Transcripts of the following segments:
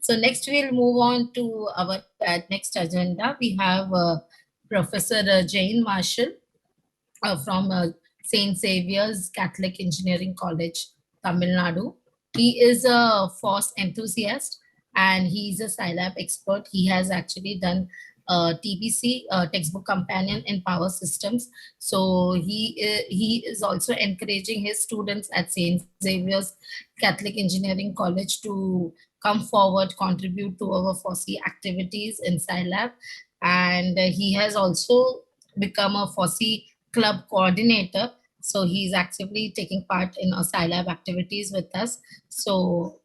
So next we'll move on to our next agenda. We have Professor Jane Marshall from St. Xavier's Catholic Engineering College, Tamil Nadu. He is a FOSS enthusiast and he's a Scilab expert. He has actually done TBC, textbook companion in power systems. So he is also encouraging his students at St. Xavier's Catholic Engineering College to come forward, contribute to our FOSSI activities in Scilab. And he has also become a FOSSI club coordinator. So he's actively taking part in our Scilab activities with us. So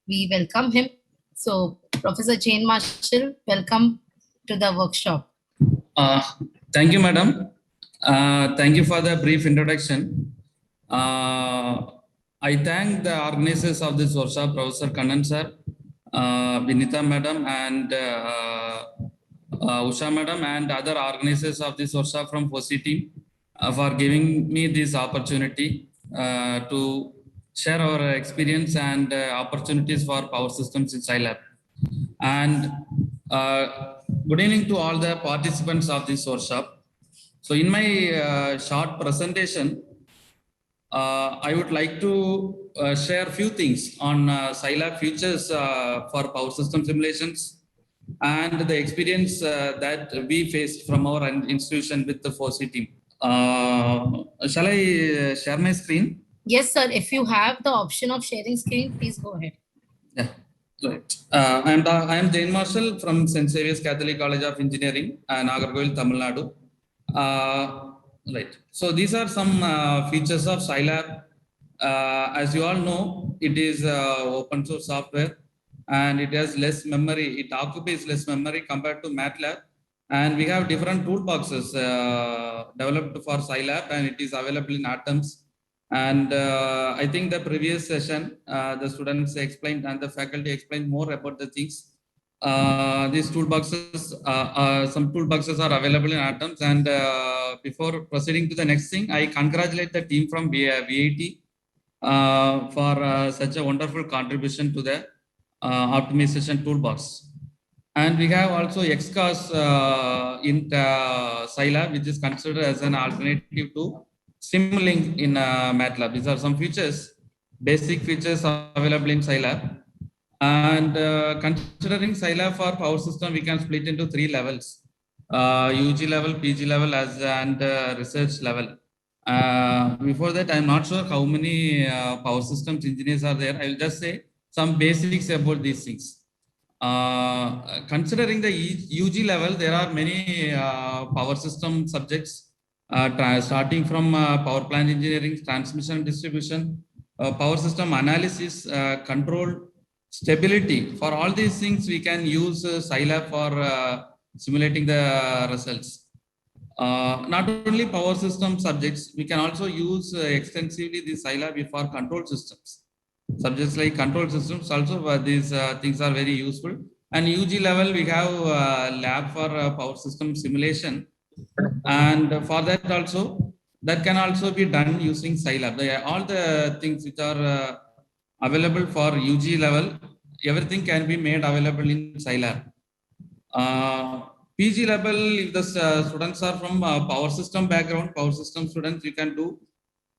we welcome him. So Professor Jane Marshall, welcome to the workshop. Uh, Thank you, madam. Thank you for the brief introduction. I thank the organizers of this workshop, Professor Kannan sir, Vinita madam, and Usha madam, and other organizers of this workshop from FOSI team for giving me this opportunity to share our experience and opportunities for power systems in Scilab. And good evening to all the participants of this workshop. So in my short presentation, I would like to share a few things on Scilab features for power system simulations and the experience that we faced from our institution with the FOSI team. Shall I share my screen? Yes, sir. If you have the option of sharing screen, please go ahead. Yeah, right. I am Jane Marshall from St. Xavier's Catholic College of Engineering, Nagarkoil, Tamil Nadu. Right. So these are some features of Scilab. As you all know, it is open source software and it has less memory. It occupies less memory compared to MATLAB. And we have different toolboxes developed for Scilab, and it is available in Atoms. And I think the previous session, the students explained and the faculty explained more about the things. These toolboxes, some toolboxes are available in Atoms. And before proceeding to the next thing, I congratulate the team from VIT for such a wonderful contribution to the optimization toolbox. And we have also XCOS in Scilab, which is considered as an alternative to Simulink in MATLAB. These are some features, basic features available in Scilab. And considering Scilab for power system, we can split into 3 levels: UG level, PG level, and research level. Before that, I'm not sure how many power systems engineers are there. I will just say some basics about these things. Considering the UG level, there are many power system subjects, starting from power plant engineering, transmission and distribution, power system analysis, control, stability. For all these things, we can use Scilab for simulating the results. Not only power system subjects, we can also use extensively the Scilab for control systems. Subjects like control systems also, these things are very useful. And UG level, we have lab for power system simulation. And for that also, that can also be done using Scilab. All the things which are available for UG level, everything can be made available in Scilab. PG level, if the students are from power system background, power system students, you can do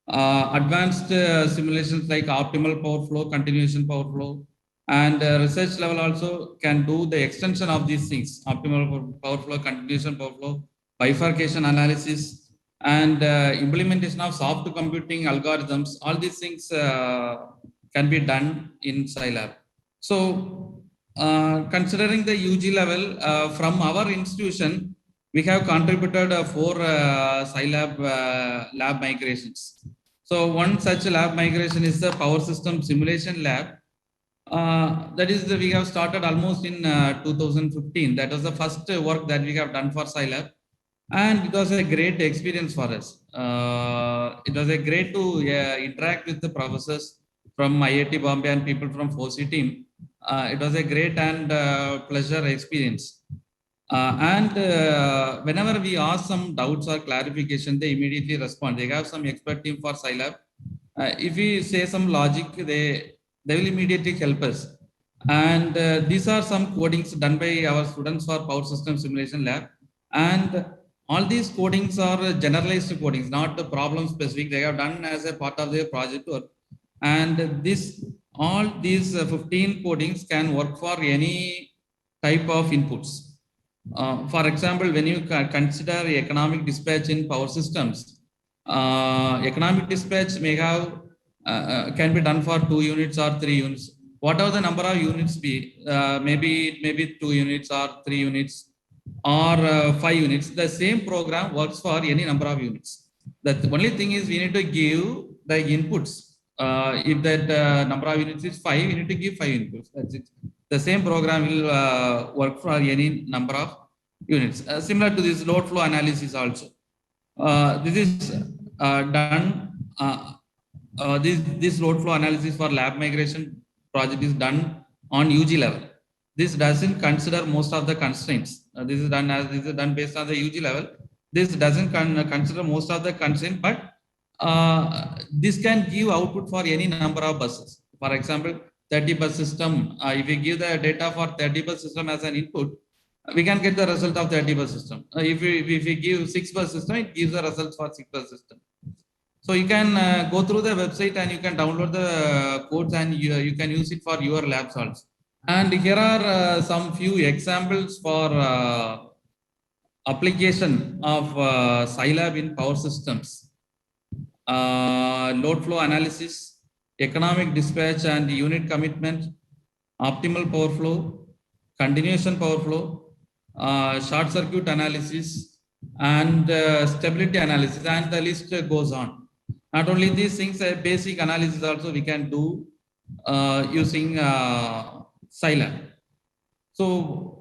advanced simulations like optimal power flow, continuation power flow, and research level also can do the extension of these things: optimal power flow, continuation power flow, bifurcation analysis, and implementation of soft computing algorithms. All these things can be done in Scilab. So, considering the UG level, from our institution, we have contributed 4 Scilab lab migrations. So one such lab migration is the power system simulation lab. That is, we have started almost in 2015. That was the first work that we have done for Scilab. And it was a great experience for us. It was a great to interact with the professors from IIT Bombay and people from FOSI team. It was a great and pleasure experience. Whenever we ask some doubts or clarification, they immediately respond. They have some expert team for Scilab. If we say some logic, they will immediately help us. And these are some codings done by our students for Power System Simulation Lab. And all these codings are generalized codings, not the problem specific. They have done as a part of their project work. And all these 15 codings can work for any type of inputs. For example, when you consider economic dispatch in power systems, economic dispatch may have can be done for 2 units or 3 units. Whatever the number of units be, maybe 2 units or 3 units or 5 units. The same program works for any number of units. The only thing is we need to give the inputs. If that number of units is 5, we need to give 5 inputs. That's it. The same program will work for any number of units. Similar to this load flow analysis also. This is done. This load flow analysis for lab migration project is done on UG level. This doesn't consider most of the constraints. This is done based on the UG level. This doesn't consider most of the constraints, but this can give output for any number of buses. For example, 30 bus system. If we give the data for 30 bus system as an input, we can get the result of 30 bus system. If we give 6 bus system, it gives the results for 6 bus system. So you can go through the website and you can download the codes and you can use it for your labs also. And here are some few examples for application of Scilab in power systems. Load flow analysis, economic dispatch and unit commitment, optimal power flow, continuation power flow, short circuit analysis, and stability analysis, and the list goes on. Not only these things, basic analysis also we can do using Scilab. So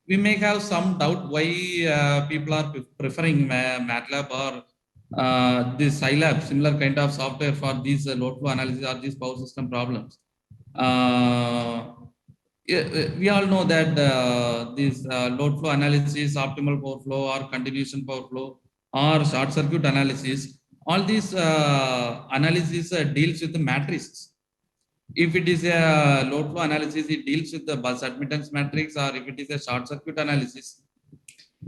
we may have some doubt why people are preferring MATLAB or this Scilab, similar kind of software for these load flow analysis or these power system problems. We all know that this load flow analysis, optimal power flow or continuation power flow or short circuit analysis, all these analysis deals with the matrices. If it is a load flow analysis, it deals with the bus admittance matrix, or if it is a short circuit analysis,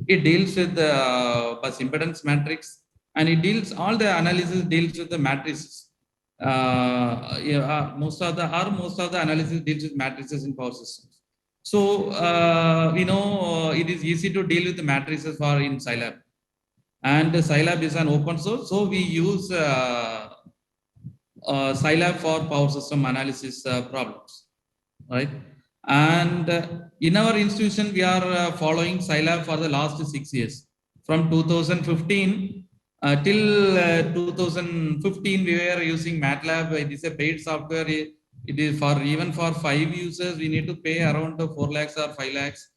it deals with the bus impedance matrix, and it deals, all the analysis deals with the matrices. Most of the analysis deals with matrices in power systems. So we know it is easy to deal with the matrices for in Scilab, and Scilab is an open source, so we use Scilab for power system analysis problems, right? And in our institution, we are following Scilab for the last 6 years. From 2015 till 2015, we were using MATLAB. It is a paid software. It is for even for 5 users, we need to pay around 4 lakhs or 5 lakhs.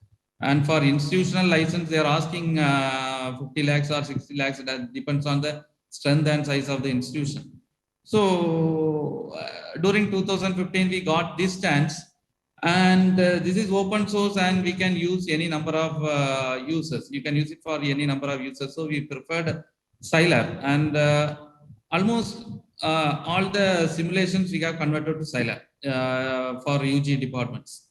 And for institutional license, they are asking 50 lakhs or 60 lakhs. That depends on the strength and size of the institution. So during 2015, we got this stance, and this is open source, and we can use any number of users. You can use it for any number of users. So we preferred Scilab, and almost all the simulations we have converted to Scilab for UG departments.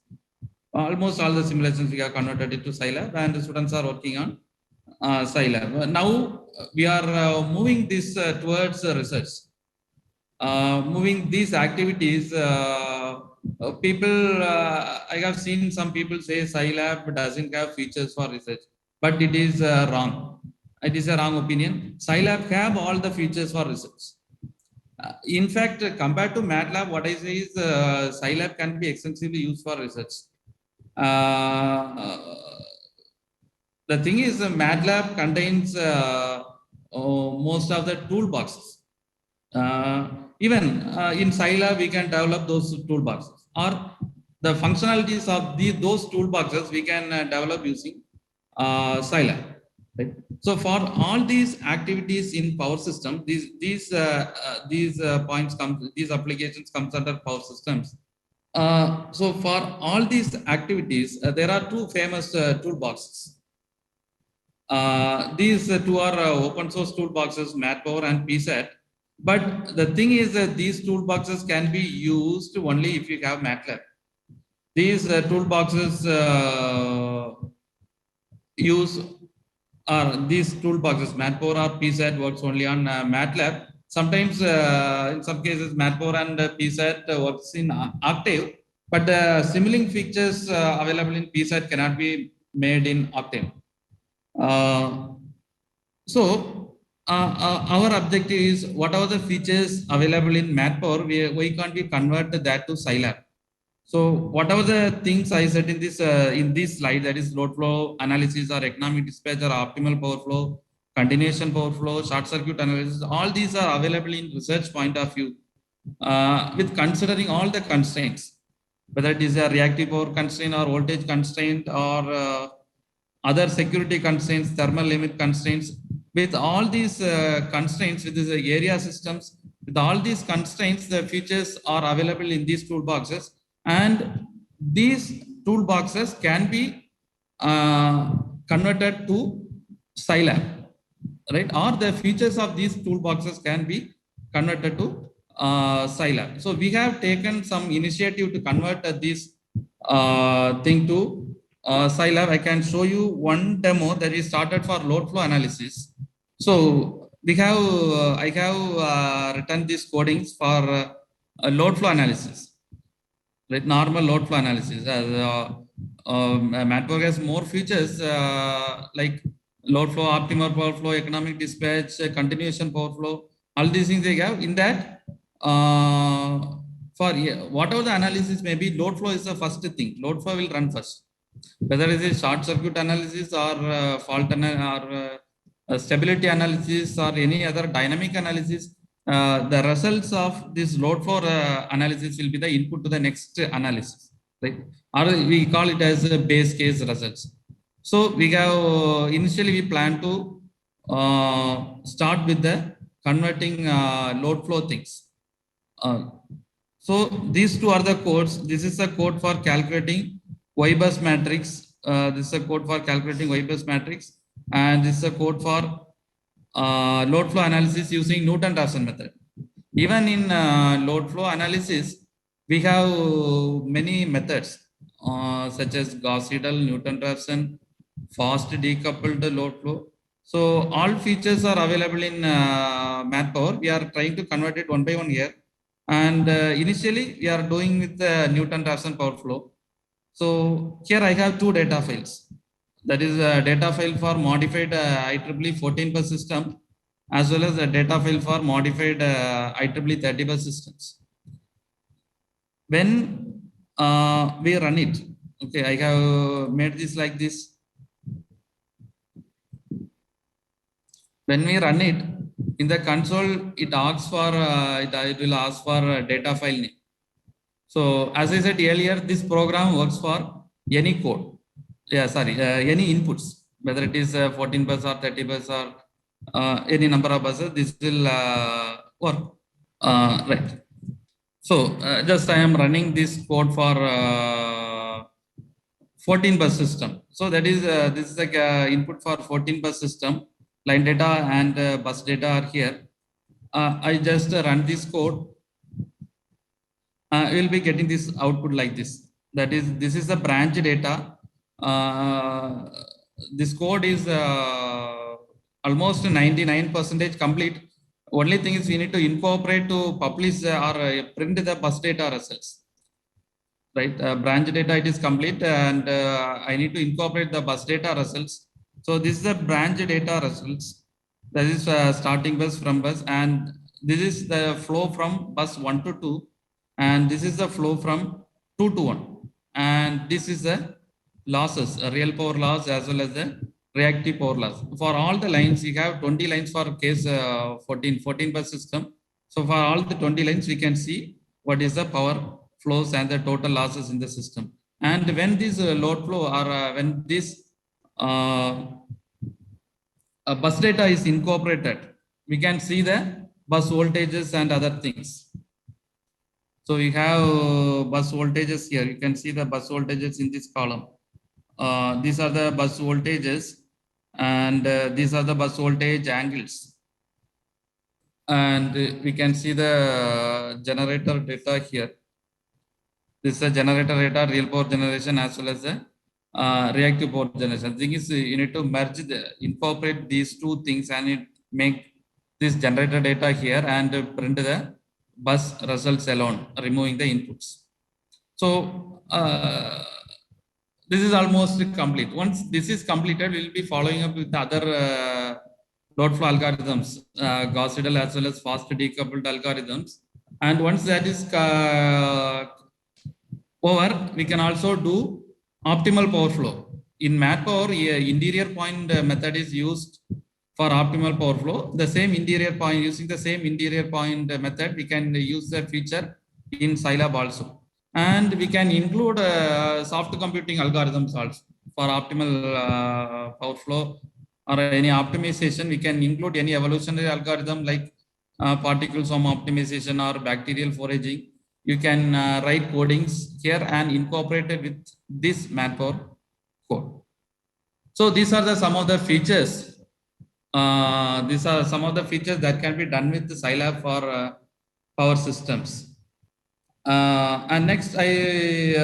Almost all the simulations we have converted it to Scilab, and the students are working on Scilab. Now we are moving this towards research. Moving these activities, people, I have seen some people say Scilab doesn't have features for research, but it is wrong. It is a wrong opinion. Scilab have all the features for research. In fact, compared to MATLAB, what I say is Scilab can be extensively used for research. The thing is, MATLAB contains most of the toolboxes. Even in Scilab, we can develop those toolboxes, or the functionalities of those toolboxes we can develop using Scilab. Right? So for all these activities in power system, these points come, these applications comes under power systems. So for all these activities, there are 2 famous toolboxes. These 2 are open source toolboxes, MATPower and PSAT. But the thing is that these toolboxes can be used only if you have MATLAB. These toolboxes use these toolboxes, Matpor or PSAT works only on MATLAB. Sometimes, in some cases, Matpor and PSAT works in Octave, but the Simulink features available in PSAT cannot be made in Octave. Uh, our objective is whatever the features available in Matpor, we can't be convert that to Scilab. So whatever the things I said in this slide, that is load flow analysis or economic dispatch or optimal power flow, continuation power flow, short circuit analysis, all these are available in research point of view with considering all the constraints, whether it is a reactive power constraint or voltage constraint or other security constraints, thermal limit constraints. With all these constraints, with these area systems, with all these constraints, the features are available in these toolboxes, and these toolboxes can be converted to Scilab, right? Or the features of these toolboxes can be converted to Scilab. So we have taken some initiative to convert this thing to Scilab. I can show you one demo that we started for load flow analysis. So we have, I have written these codings for load flow analysis, right? Normal load flow analysis. Matpor has more features like load flow, optimal power flow, economic dispatch, continuation power flow. All these things they have in that. For whatever the analysis may be, load flow is the first thing. Load flow will run first. Whether it is short circuit analysis or fault or stability analysis or any other dynamic analysis, the results of this load flow analysis will be the input to the next analysis, right? Or we call it as a base case results. So we have initially we plan to start with the converting load flow things. So these two are the codes. This is the code for calculating Y-bus matrix. This is a code for calculating Y-bus matrix, and this is a code for load flow analysis using Newton-Raphson method. Even in load flow analysis, we have many methods such as Gauss-Seidel, Newton-Raphson, fast decoupled load flow. So all features are available in Matpower. We are trying to convert it one by one here. And initially, we are doing with the Newton-Raphson power flow. So here I have two data files. That is a data file for modified IEEE 14 bus system, as well as a data file for modified IEEE 30 bus systems. When we run it, okay, I have made this like this. When we run it in the console, it asks for it will ask for data file name. So as I said earlier, this program works for any code. Yeah, sorry, any inputs, whether it is 14 bus or 30 bus or any number of buses, this will work. Right. So just I am running this code for 14 bus system. So that is this is like input for 14 bus system. Line data and bus data are here. I just run this code. You will be getting this output like this. That is, this is the branch data. This code is almost 99% complete. Only thing is we need to incorporate to publish or print the bus data results. Right, branch data it is complete, and I need to incorporate the bus data results. So this is the branch data results. That is starting bus from bus, and this is the flow from bus 1 to 2, and this is the flow from 2 to 1, and this is the losses, real power loss as well as the reactive power loss. For all the lines, you have 20 lines for case 14 bus system. So for all the 20 lines, we can see what is the power flows and the total losses in the system. And when this load flow or when this bus data is incorporated, we can see the bus voltages and other things. So we have bus voltages here. You can see the bus voltages in this column. These are the bus voltages, and these are the bus voltage angles. And we can see the generator data here. This is a generator data, real power generation as well as the reactive power generation. The thing is, you need to incorporate these two things and it make this generator data here and print the bus results alone, removing the inputs. So this is almost complete. Once this is completed, we'll be following up with the other load flow algorithms, Gauss Seidel as well as fast decoupled algorithms. And once that is over, we can also do optimal power flow. In Mat Power, interior point method is used for optimal power flow. The same interior point, using the same interior point method, we can use the feature in Scilab also. And we can include soft computing algorithms also for optimal power flow or any optimization. We can include any evolutionary algorithm like particle swarm optimization or bacterial foraging. You can write codings here and incorporate it with this Mat Power code. So these are some of the features. These are some of the features that can be done with the Scilab for power systems. And next, I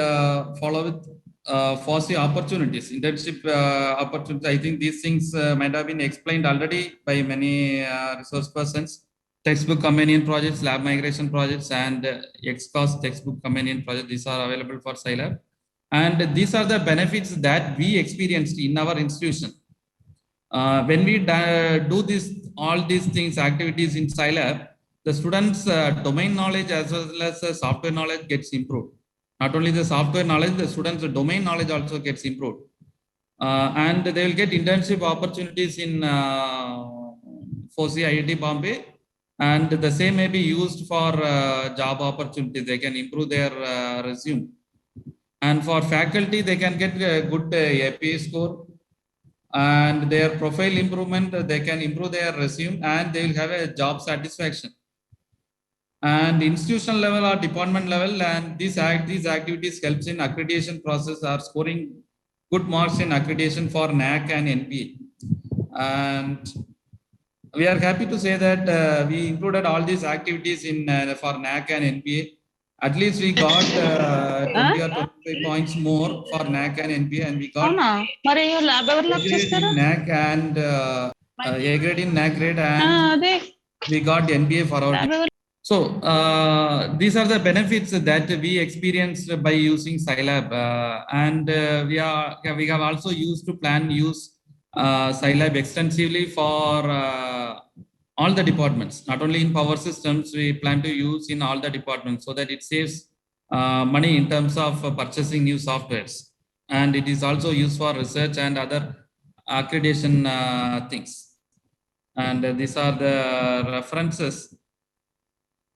follow with FOSSEE opportunities, internship opportunities. I think these things might have been explained already by many resource persons. Textbook companion projects, lab migration projects, and XCOS textbook companion projects. These are available for Scilab. And these are the benefits that we experienced in our institution. When we do all these things, activities in Scilab, the students' domain knowledge as well as software knowledge gets improved. Not only the software knowledge, the students' domain knowledge also gets improved. And they will get internship opportunities in FOSSEE IIT Bombay. And the same may be used for job opportunities. They can improve their resume. And for faculty, they can get a good APA score. And their profile improvement, they can improve their resume and they will have a job satisfaction. And institutional level or department level, and these activities helps in accreditation process or scoring good marks in accreditation for NAAC and NPA. And we are happy to say that we included all these activities in for NAAC and NPA. At least we got 20 or 25 points more for NAAC and NPA, and we got A grade in NAAC and A grade in NAAC grade, and we got NBA for our. So these are the benefits that we experienced by using Scilab, and we have also used to use Scilab extensively for all the departments. Not only in power systems, we plan to use in all the departments so that it saves money in terms of purchasing new softwares, and it is also used for research and other accreditation things. And these are the references.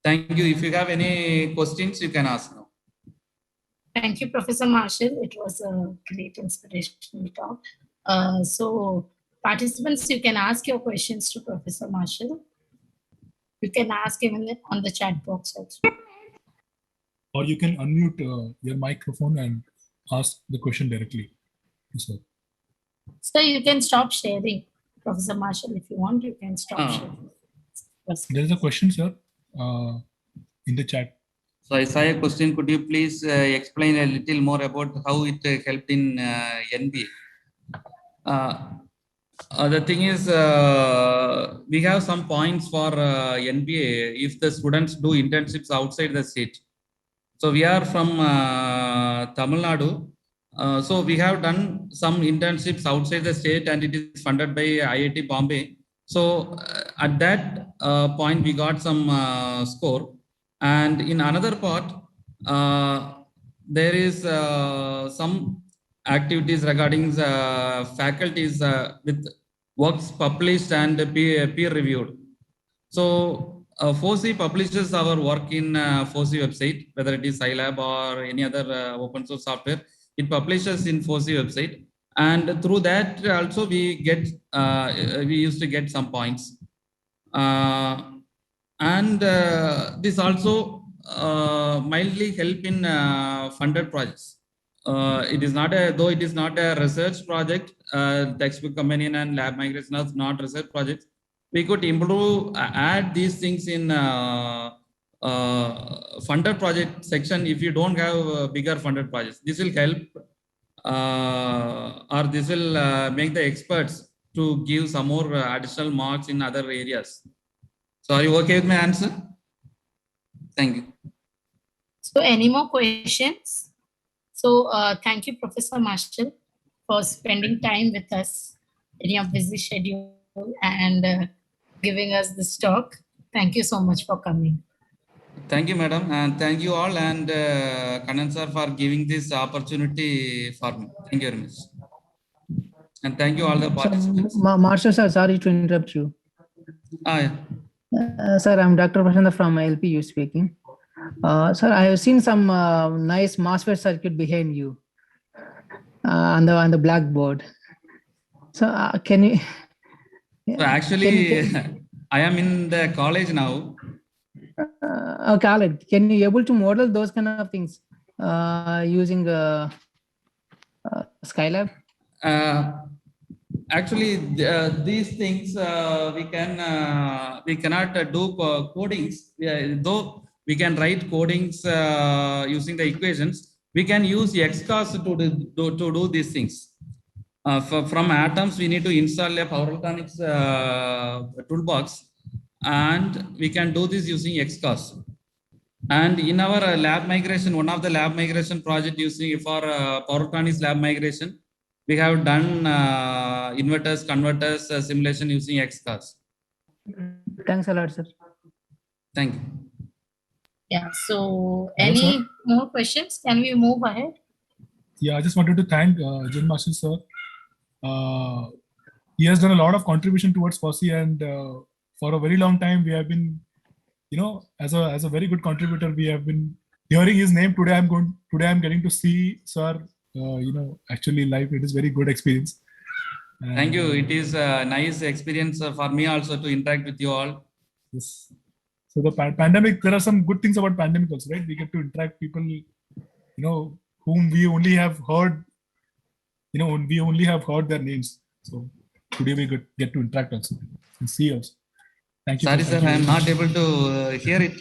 Thank you. If you have any questions, you can ask now. Thank you, Professor Marshall. It was a great inspirational talk. So participants, you can ask your questions to Professor Marshall. You can ask even on the chat box also. Or you can unmute your microphone and ask the question directly. Sir. So you can stop sharing, Professor Marshall. If you want, you can stop sharing. There is a question, sir, in the chat. So I saw a question. Could you please explain a little more about how it helped in NBA? The thing is, we have some points for NBA if the students do internships outside the state. So we are from Tamil Nadu. So we have done some internships outside the state and it is funded by IIT Bombay. So at that point, we got some score. And in another part, there is some activities regarding faculties with works published and peer reviewed. So FOSSEE publishes our work in FOSSEE website, whether it is Scilab or any other open source software. It publishes in FOSSEE website, and through that also we get we used to get some points, and this also mildly help in funded projects. It is not though it is not a research project. Textbook companion and lab migration are not research projects. we could improve, add these things in funded project section if you don't have bigger funded projects. This will help or this will make the experts to give some more additional marks in other areas. So are you okay with my answer? Thank you. So any more questions? So thank you, Professor Marshall, for spending time with us in your busy schedule and giving us this talk. Thank you so much for coming. Thank you, madam, and thank you all, and Kannan sir for giving this opportunity for me. Thank you very much. And thank you all the participants. Master sir, sorry to interrupt you. Yeah. Sir, I'm Dr. Prashanda from LPU speaking. Sir, I have seen some nice MOSFET circuit behind you on the blackboard. So can you? So actually, I am in the college now. Okay, all right. Can you able to model those kind of things using Skylab? Actually, these things we cannot do codings. Though we can write codings using the equations, we can use XCOS to do these things. From Atoms, we need to install a Power Electronics toolbox, and we can do this using XCOS. And in our lab migration, one of the lab migration project using for Power Electronics lab migration, we have done inverters, converters simulation using XCOS. Thanks a lot, sir. Thank you. Yeah. So Hello, any sir. more questions? Can we move ahead? Yeah, I just wanted to thank Jin Marshall sir. He has done a lot of contribution towards FOSSEE, and for a very long time we have been, as a very good contributor, we have been hearing his name. Today I'm getting to see sir, actually live. It is very good experience. Thank you. It is a nice experience for me also to interact with you all. Yes. So the pandemic, there are some good things about pandemic also, right? We get to interact people, whom we only have heard, we only have heard their names. So today we get to interact also and see also. Thank you. Sorry, sir, I am not able to hear it.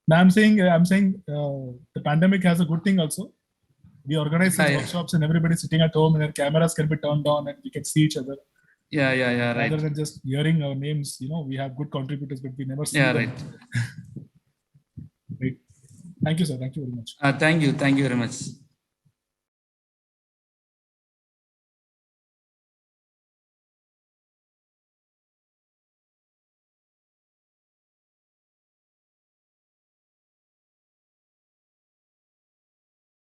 No, I'm saying the pandemic has a good thing also. We organize some workshops and everybody sitting at home and their cameras can be turned on and we can see each other. Yeah, right. Rather than just hearing our names, we have good contributors, but we never see them. Right. Right. Thank you, sir. Thank you very much. Thank you very much.